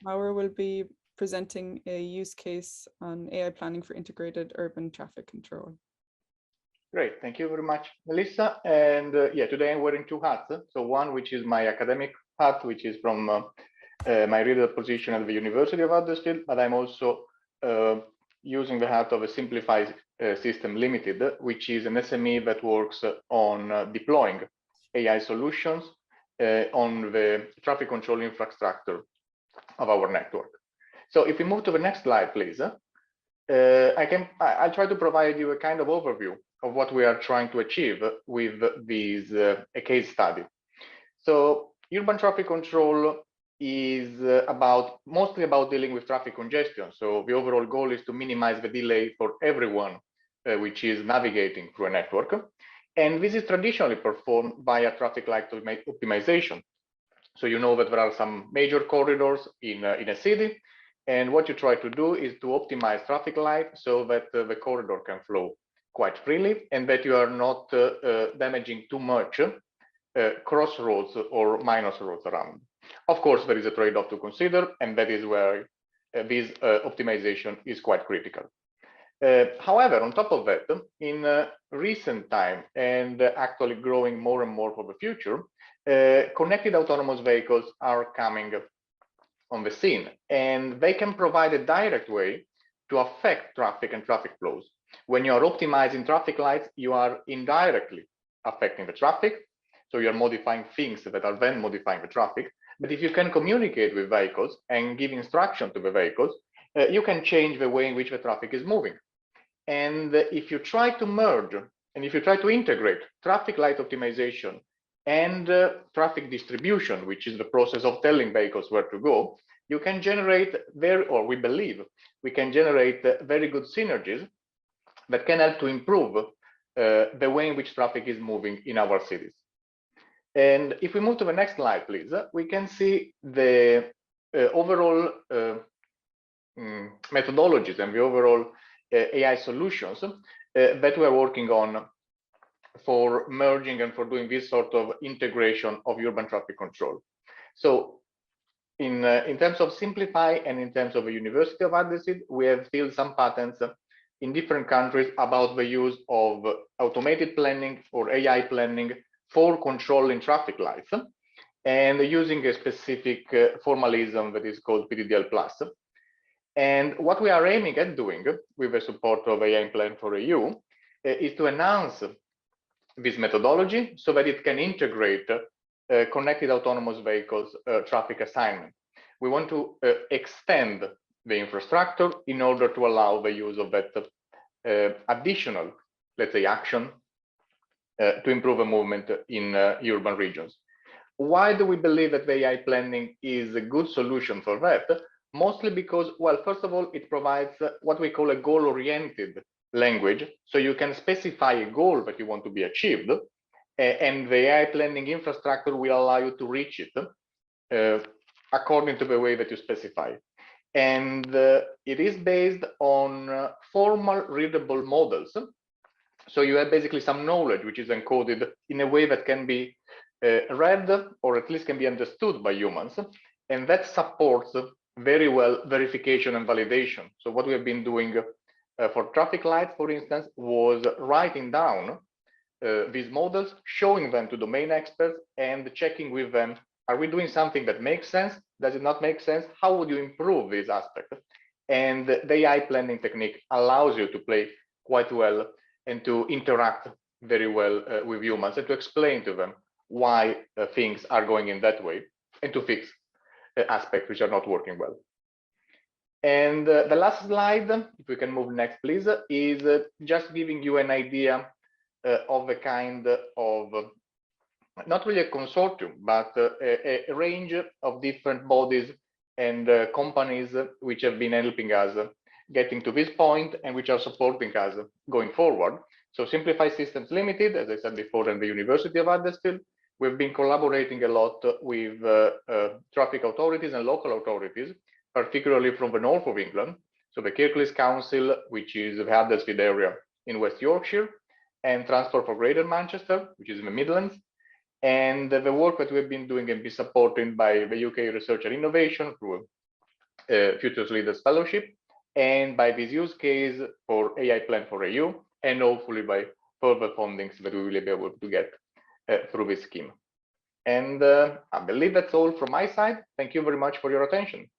Mauro will be presenting a use case on AI planning for integrated urban traffic control. Great, thank you very much, Melissa. And yeah, today I'm wearing two hats. So one, which is my academic hat, which is from my reader position at the University of Huddersfield, but I'm also using the hat of a Simplified System Limited, which is an SME that works on deploying AI solutions on the traffic control infrastructure of our network. So if we move to the next slide, please. I'll try to provide you a kind of overview of what we are trying to achieve with this a case study. So urban traffic control is mostly about dealing with traffic congestion. So the overall goal is to minimize the delay for everyone which is navigating through a network. And this is traditionally performed via traffic light optimization. So you know that there are some major corridors in a city. And what you try to do is to optimize traffic light so that the corridor can flow quite freely and that you are not damaging too much crossroads or minus roads around. Of course, there is a trade-off to consider, and that is where this optimization is quite critical. However, on top of that, in recent time, and actually growing more and more for the future, connected autonomous vehicles are coming on the scene, and they can provide a direct way to affect traffic and traffic flows. When you are optimizing traffic lights, you are indirectly affecting the traffic, so you're modifying things that are then modifying the traffic. But if you can communicate with vehicles and give instruction to the vehicles, you can change the way in which the traffic is moving. And if you try to merge, and if you try to integrate traffic light optimization and traffic distribution, which is the process of telling vehicles where to go, you can generate we believe we can generate very good synergies that can help to improve the way in which traffic is moving in our cities. And if we move to the next slide, please, we can see the overall methodologies and the overall AI solutions that we're working on for merging and for doing this sort of integration of urban traffic control. So in terms of Simplify and in terms of the University of Huddersfield, we have filled some patents in different countries about the use of automated planning or AI planning for controlling traffic lights and using a specific formalism that is called PDDL+. And what we are aiming at doing with the support of AIPlan4EU is to enhance this methodology so that it can integrate connected autonomous vehicles traffic assignment. We want to extend the infrastructure in order to allow the use of that additional, let's say, action to improve the movement in urban regions. Why do we believe that the AI planning is a good solution for that? Mostly because, well, first of all, it provides what we call a goal-oriented language. So you can specify a goal that you want to be achieved, and the AI planning infrastructure will allow you to reach it according to the way that you specify. And it is based on formal readable models. So you have basically some knowledge which is encoded in a way that can be read or at least can be understood by humans, and that supports very well verification and validation. So what we have been doing for traffic lights, for instance, was writing down these models, showing them to domain experts and checking with them, are we doing something that makes sense? Does it not make sense? How would you improve this aspect? And the AI planning technique allows you to play quite well and to interact very well with humans and to explain to them why things are going in that way and to fix aspects which are not working well. And the last slide, if we can move next, please, is just giving you an idea of a kind of, not really a consortium, but a range of different bodies and companies which have been helping us getting to this point and which are supporting us going forward. So Simplify Systems Limited, as I said before, and the University of Huddersfield, we've been collaborating a lot with traffic authorities and local authorities, particularly from the north of England. So the Kirklees Council, which is the Huddersfield area in West Yorkshire, and Transport for Greater Manchester, which is in the Midlands. And the work that we've been doing and be supported by the UK Research and Innovation through Futures Leaders Fellowship, and by this use case for AIPlan4EU, and hopefully by further fundings that we will be able to get through this scheme. And I believe that's all from my side. Thank you very much for your attention.